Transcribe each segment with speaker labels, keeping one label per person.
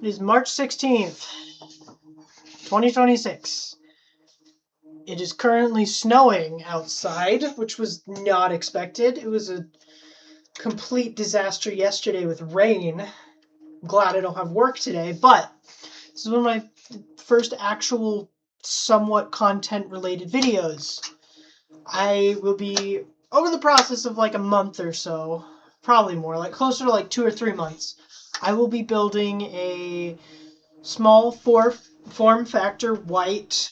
Speaker 1: It is March 16th, 2026. It is currently snowing outside, which was not expected. It was a complete disaster yesterday with rain. I'm glad I don't have work today, but this is one of my first actual somewhat content-related videos. I will be over the process of like a month or so, probably more, like closer to like 2 or 3 months. I will be building a small form factor white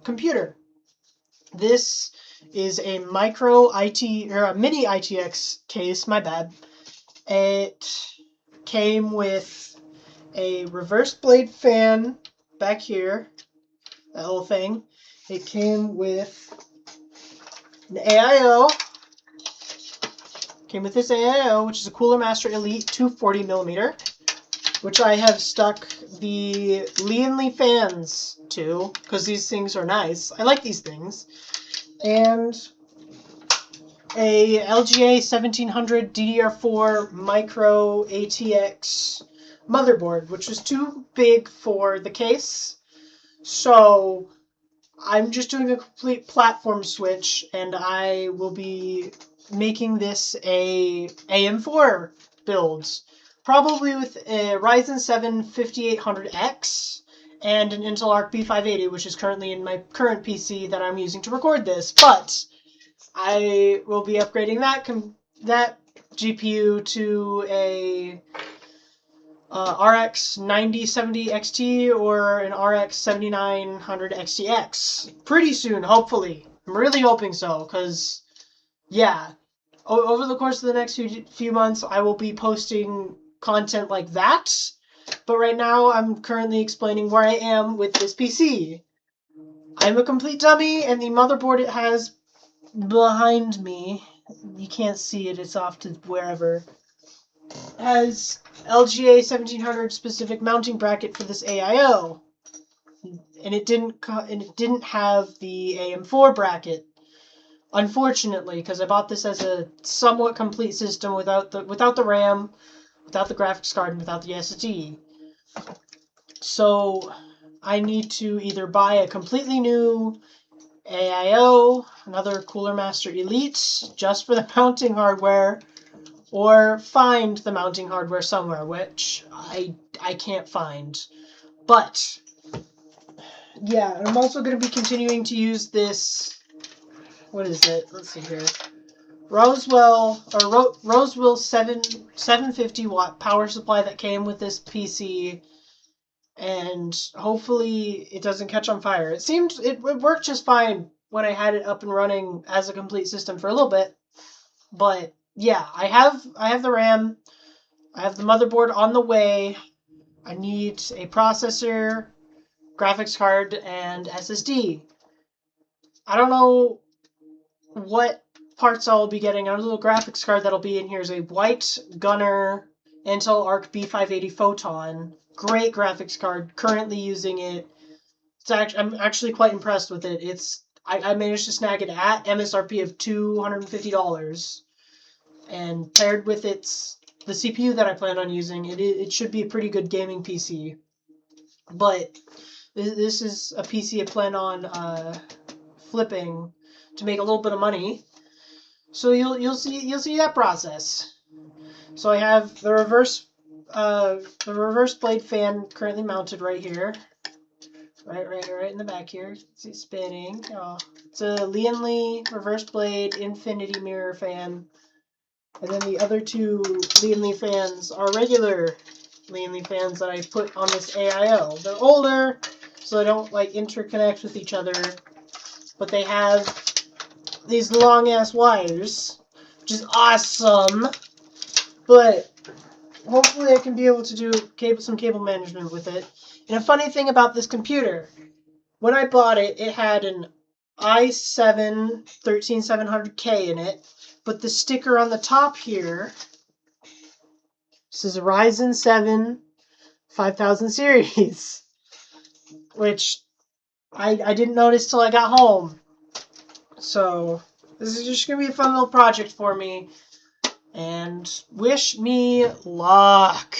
Speaker 1: computer. This is a micro IT or a mini ITX case, my bad. It came with a reverse blade fan back here, that whole thing. It came with an AIO. Came with this AIO, which is a Cooler Master Elite 240mm, which I have stuck the Lee & fans to, because these things are nice. I like these things. And a LGA 1700 DDR4 Micro ATX motherboard, which was too big for the case. So I'm just doing a complete platform switch, and I will be making this a AM4 build, probably with a Ryzen 7 5800X and an Intel Arc B580, which is currently in my current PC that I'm using to record this. But I will be upgrading that GPU to a RX 9070 XT or an RX 7900 XTX pretty soon, hopefully. I'm really hoping so, because, yeah, over the course of the next few months, I will be posting content like that. But right now, I'm currently explaining where I am with this PC. I'm a complete dummy, and the motherboard it has behind me, you can't see it, it's off to wherever, has LGA 1700 specific mounting bracket for this AIO, and it didn't have the AM4 bracket, unfortunately, because I bought this as a somewhat complete system without the RAM, without the graphics card, and without the SSD. So I need to either buy a completely new AIO, another Cooler Master Elite, just for the mounting hardware, or find the mounting hardware somewhere, which I can't find. But yeah, I'm also going to be continuing to use this. What is it? Let's see here. Rosewell 750 watt power supply that came with this PC, and hopefully it doesn't catch on fire. It worked just fine when I had it up and running as a complete system for a little bit, but yeah, I have the RAM, I have the motherboard on the way. I need a processor, graphics card, and SSD. I don't know what parts I'll be getting. Our little graphics card that'll be in here is a white Gunner Intel Arc B580 Photon. Great graphics card. Currently using it. I'm actually quite impressed with it. I managed to snag it at MSRP of $250, and paired with the CPU that I plan on using, it should be a pretty good gaming PC. But this is a PC I plan on flipping to make a little bit of money. So you'll see that process. So I have the reverse blade fan currently mounted right here. Right in the back here. See, spinning. Oh, it's a Lee & reverse blade infinity mirror fan. And then the other two Lee & fans are regular Lee & fans that I put on this AIO. They're older, so they don't like interconnect with each other, but they have these long ass wires, which is awesome. But hopefully I can be able to do some cable management with it. And a funny thing about this computer, when I bought it, it had an i7 13700K in it, but the sticker on the top here says Ryzen 7 5000 series, which I didn't notice till I got home. So this is just going to be a fun little project for me, and wish me luck.